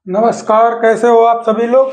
नमस्कार, कैसे हो आप सभी लोग।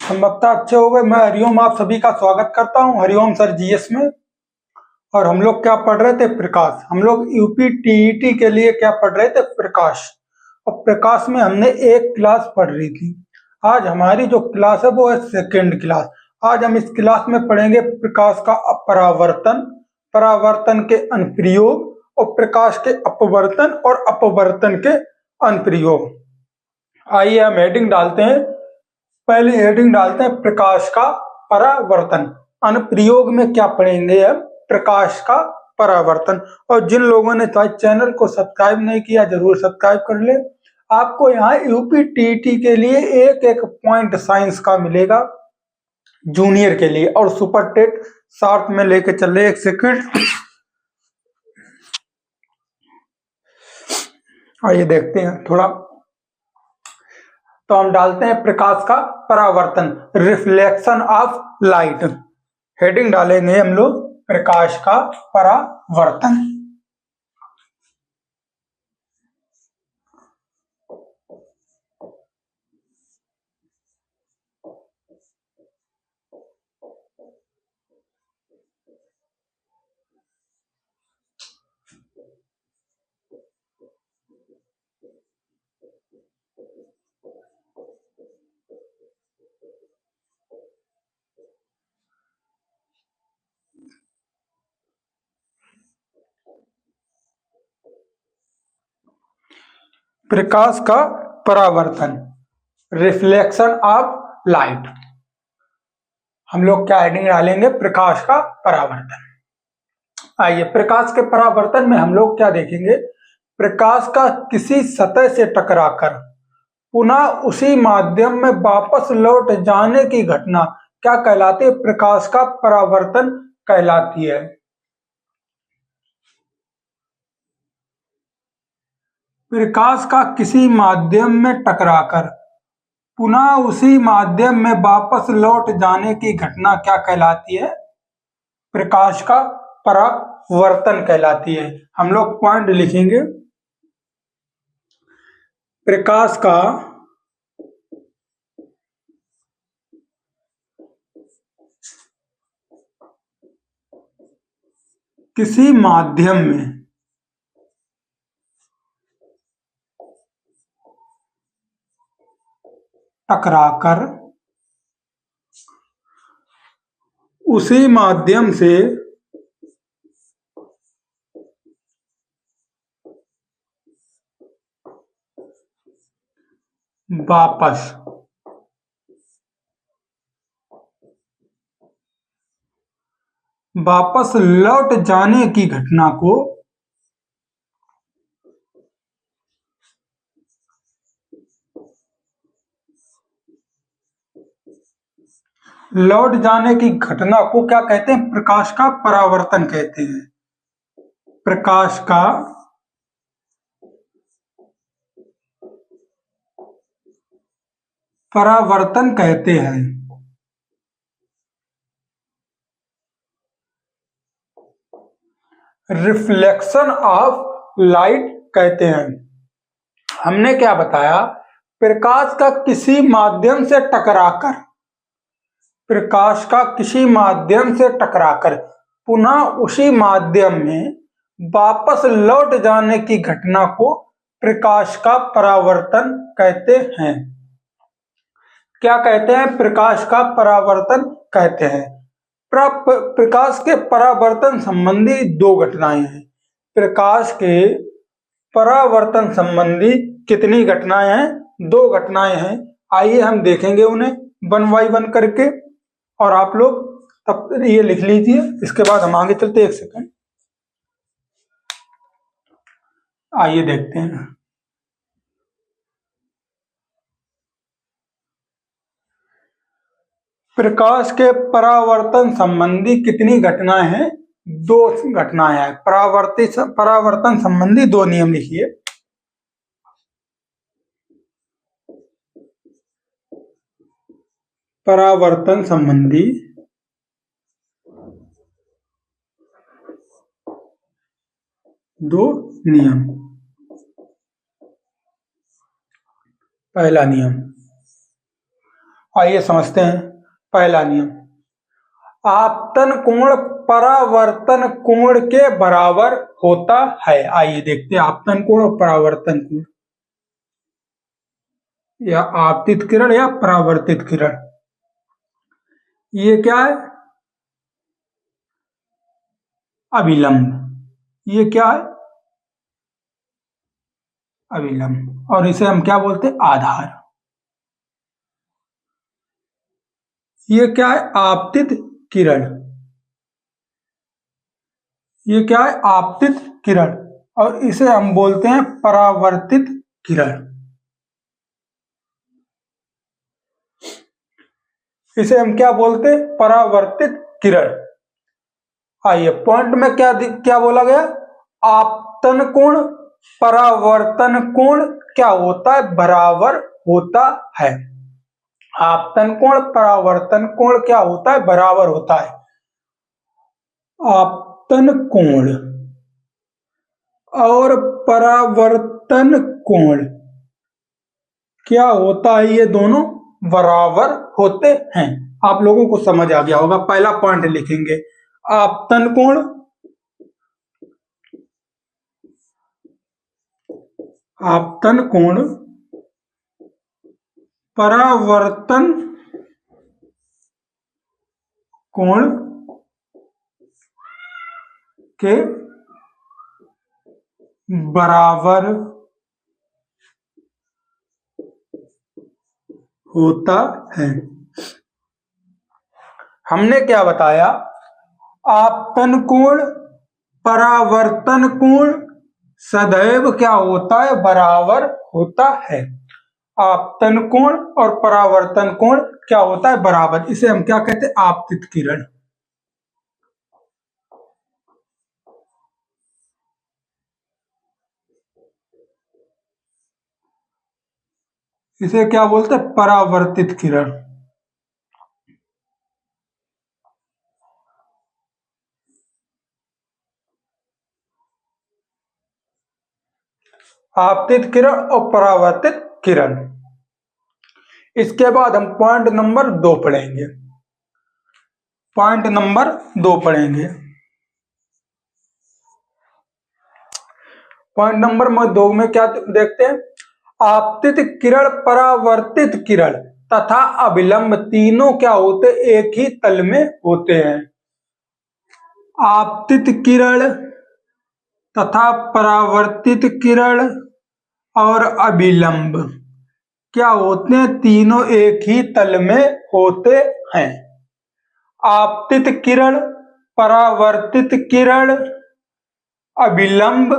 संभवतः अच्छे हो गए। मैं हरिओम आप सभी का स्वागत करता हूं हरिओम सर जीएस में। और हम लोग क्या पढ़ रहे थे? प्रकाश। हम लोग यूपी टीईटी के लिए क्या पढ़ रहे थे? प्रकाश। और प्रकाश में हमने एक क्लास पढ़ रही थी। आज हमारी जो क्लास है वो है सेकेंड क्लास। आज हम इस क्लास में पढ़ेंगे प्रकाश का अपरावर्तन, परावर्तन के अनुप्रयोग और प्रकाश के अपवर्तन और अपवर्तन के अनुप्रयोग। आइए हम हेडिंग डालते हैं। पहले हेडिंग डालते हैं प्रकाश का परावर्तन। अनुप्रयोग में क्या पढ़ेंगे हम? प्रकाश का परावर्तन। और जिन लोगों ने चैनल को सब्सक्राइब नहीं किया जरूर सब्सक्राइब कर ले। आपको यहाँ यूपी टीटी के लिए एक एक पॉइंट साइंस का मिलेगा जूनियर के लिए, और सुपर टेट शॉर्ट में लेके चले। एक सेकंड, आइए देखते हैं थोड़ा। तो हम डालते हैं प्रकाश का परावर्तन, रिफ्लेक्शन ऑफ लाइट। हेडिंग डालेंगे हम लोग प्रकाश का परावर्तन। प्रकाश का परावर्तन, रिफ्लेक्शन ऑफ लाइट। हम लोग क्या हेडिंग डालेंगे? प्रकाश का परावर्तन। आइए, प्रकाश के परावर्तन में हम लोग क्या देखेंगे? प्रकाश का किसी सतह से टकराकर पुनः उसी माध्यम में वापस लौट जाने की घटना क्या कहलाती है? प्रकाश का परावर्तन कहलाती है। प्रकाश का किसी माध्यम में टकराकर पुनः उसी माध्यम में वापस लौट जाने की घटना क्या कहलाती है? प्रकाश का परावर्तन कहलाती है। हम लोग पॉइंट लिखेंगे। प्रकाश का किसी माध्यम में टकराकर उसी माध्यम से वापस लौट जाने की घटना को क्या कहते हैं? प्रकाश का परावर्तन कहते हैं। प्रकाश का परावर्तन कहते हैं। रिफ्लेक्शन ऑफ लाइट कहते हैं। हमने क्या बताया? प्रकाश का किसी माध्यम से टकराकर पुनः उसी माध्यम में वापस लौट जाने की घटना को प्रकाश का परावर्तन कहते हैं। क्या कहते हैं? प्रकाश का परावर्तन कहते हैं। प्रकाश के परावर्तन संबंधी दो घटनाएं हैं। प्रकाश के परावर्तन संबंधी कितनी घटनाएं हैं? दो घटनाएं हैं। आइए हम देखेंगे उन्हें वन बाई वन करके, और आप लोग तब ये लिख लीजिए। इसके बाद हम आगे चलते। एक सेकंड, आइए देखते हैं। प्रकाश के परावर्तन संबंधी कितनी घटनाएं हैं? दो घटनाएं हैं। परावर्तन संबंधी दो नियम लिखिए। परावर्तन संबंधी दो नियम। पहला नियम, आइए समझते हैं। पहला नियम, आपतन कोण परावर्तन कोण के बराबर होता है। आइए देखते हैं आपतन कोण और परावर्तन कोण, या आपतित किरण या परावर्तित किरण, ये क्या है? अभिलंब। ये क्या है? अभिलंब। और इसे हम क्या बोलते हैं? आधार। ये क्या है? आपतित किरण। ये क्या है? आपतित किरण। और इसे हम बोलते हैं परावर्तित किरण। इसे हम क्या बोलते हैं? परावर्तित किरण। आइए पॉइंट में क्या क्या बोला गया? आपतन कोण परावर्तन कोण क्या होता है? बराबर होता है। आपतन कोण परावर्तन कोण क्या होता है? बराबर होता है। आपतन कोण और परावर्तन कोण क्या होता है? ये दोनों बराबर होते हैं। आप लोगों को समझ आ गया होगा। पहला पॉइंट लिखेंगे, आपतन कोण आपतन कोण परावर्तन कोण के बराबर होता है। हमने क्या बताया? आपतन कोण परावर्तन कोण सदैव क्या होता है? बराबर होता है। आपतन कोण और परावर्तन कोण क्या होता है? बराबर। इसे हम क्या कहते हैं? आपतित किरण। इसे क्या बोलते हैं? परावर्तित किरण। आपतित किरण और परावर्तित किरण। इसके बाद हम पॉइंट नंबर 2 पढ़ेंगे। पॉइंट नंबर 2 पढ़ेंगे। पॉइंट नंबर 2 में क्या देखते हैं? आपतित किरण परावर्तित किरण तथा अभिलंब तीनों क्या होते? एक ही तल में होते हैं। आपतित किरण तथा परावर्तित किरण और अभिलंब क्या होते हैं? तीनों एक ही तल में होते हैं। आपतित किरण परावर्तित किरण अभिलंब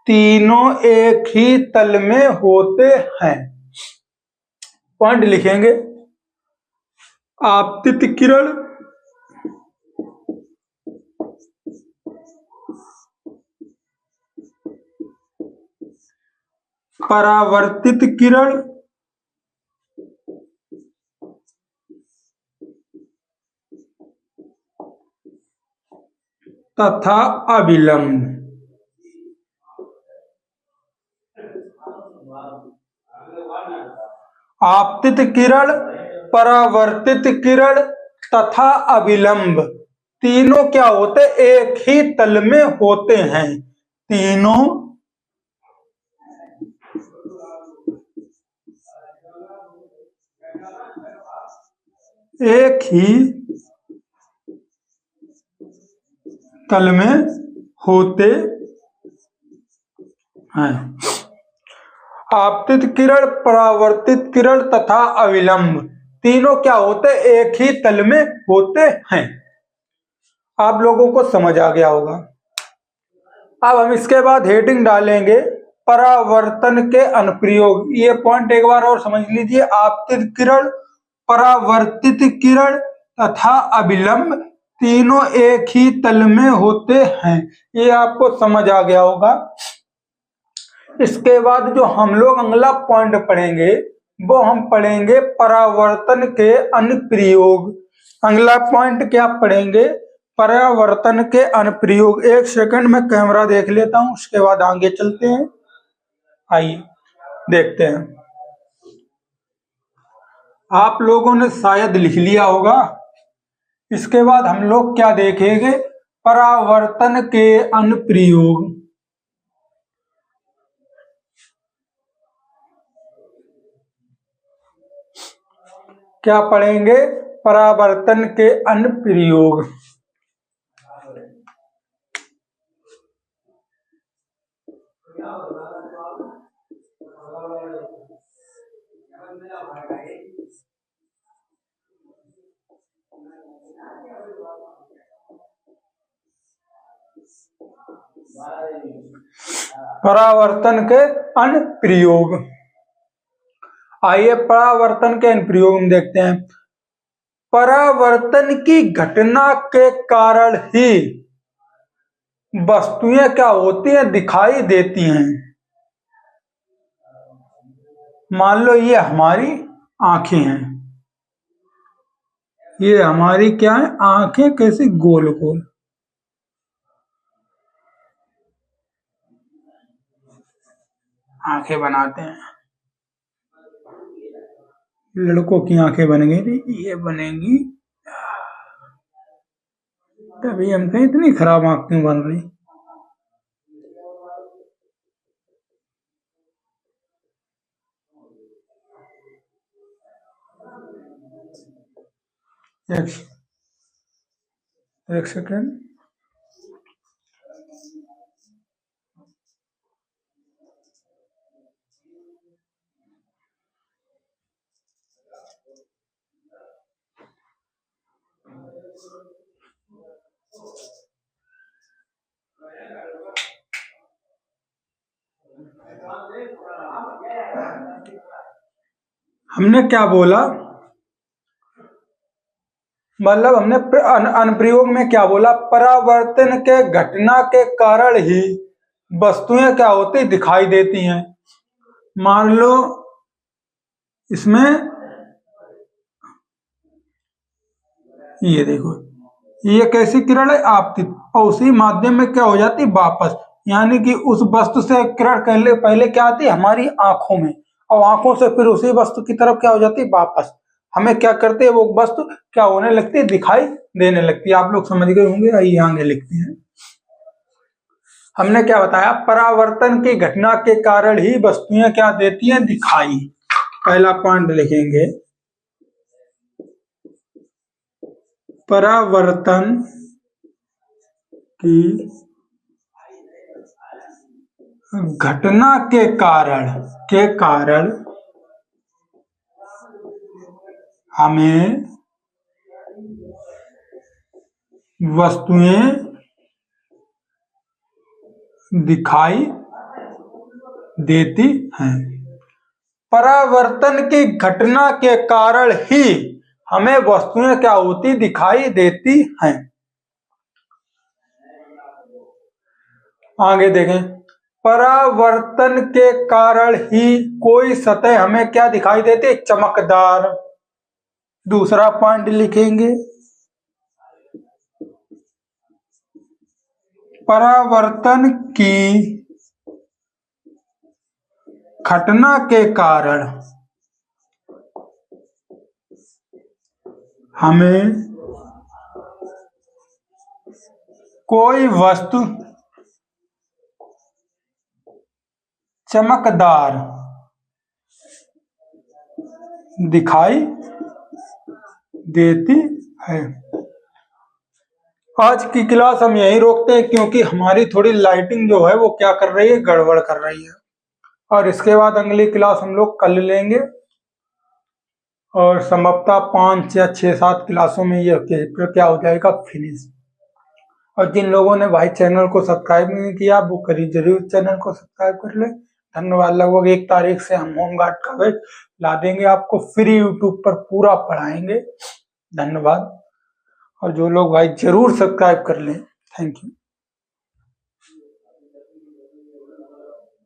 तीनों एक ही तल में होते हैं। पॉइंट लिखेंगे, आपतित किरण परावर्तित किरण तथा अभिलंब आपतित किरण परावर्तित किरण तथा अभिलंब तीनों क्या होते? एक ही तल में होते हैं। तीनों एक ही तल में होते हैं। आपतित किरण परावर्तित किरण तथा अभिलंब तीनों क्या होते? एक ही तल में होते हैं। आप लोगों को समझ आ गया होगा। अब हम इसके बाद हेडिंग डालेंगे, परावर्तन के अनुप्रयोग। ये पॉइंट एक बार और समझ लीजिए। आपतित किरण परावर्तित किरण तथा अभिलंब तीनों एक ही तल में होते हैं। ये आपको समझ आ गया होगा। इसके बाद जो हम लोग अगला पॉइंट पढ़ेंगे वो हम पढ़ेंगे परावर्तन के अनुप्रयोग। अगला पॉइंट क्या पढ़ेंगे? परावर्तन के अनुप्रयोग। एक सेकंड में कैमरा देख लेता हूं, उसके बाद आगे चलते हैं। आइए देखते हैं। आप लोगों ने शायद लिख लिया होगा। इसके बाद हम लोग क्या देखेंगे, परावर्तन के अनुप्रयोग। क्या पढ़ेंगे, परावर्तन के अनुप्रयोग। परावर्तन के अनुप्रयोग। आइए परावर्तन के अनुप्रयोग में देखते हैं। परावर्तन की घटना के कारण ही वस्तुएं क्या होती हैं, दिखाई देती हैं। मान लो ये हमारी आंखें हैं, ये हमारी क्या है, आंखें कैसी गोल गोल। आंखें बनाते हैं, लड़कों की आंखें बन गई, ये बनेंगी, तभी हम कहीं इतनी खराब आंख क्यों बन रही। एक सेकेंड। हमने क्या बोला, मतलब हमने अनुप्रयोग में क्या बोला, परावर्तन के घटना के कारण ही वस्तुएं क्या होती, दिखाई देती हैं। मान लो इसमें ये देखो, ये कैसी किरण है, आपतित, और उसी माध्यम में क्या हो जाती, वापस, यानी कि उस वस्तु से किरण पहले क्या आती, हमारी आंखों में, और आंखों से फिर उसी वस्तु की तरफ क्या हो जाती, वापस। हमें क्या करते हैं, वो वस्तु क्या होने लगती है, दिखाई देने लगती है। आप लोग समझ गए होंगे, आइए आगे लिखते हैं। हमने क्या बताया, परावर्तन की घटना के कारण ही वस्तुएं क्या देती हैं, दिखाई। पहला पॉइंट लिखेंगे, परावर्तन की घटना के कारण हमें वस्तुएं दिखाई देती हैं। परावर्तन की घटना के कारण ही हमें वस्तुएं क्या होती, दिखाई देती हैं। आगे देखें, परावर्तन के कारण ही कोई सतह हमें क्या दिखाई देती, चमकदार। दूसरा पॉइंट लिखेंगे, परावर्तन की घटना के कारण हमें कोई वस्तु चमकदार दिखाई देती है। आज की क्लास हम यहीं रोकते हैं, क्योंकि हमारी थोड़ी लाइटिंग जो है वो क्या कर रही है, गड़बड़ कर रही है। और इसके बाद अगली क्लास हम लोग कल लेंगे, और संभवतः 5 या 6-7 क्लासों में ये क्या हो जाएगा, फिनिश। और जिन लोगों ने भाई चैनल को सब्सक्राइब नहीं किया, वो करिए जरूर, चैनल को सब्सक्राइब कर ले। धन्यवाद। लगभग 1 तारीख से हम होमगार्ड का बैच ला देंगे आपको फ्री, यूट्यूब पर पूरा पढ़ाएंगे। धन्यवाद। और जो लोग भाई जरूर सब्सक्राइब कर लें, थैंक यू।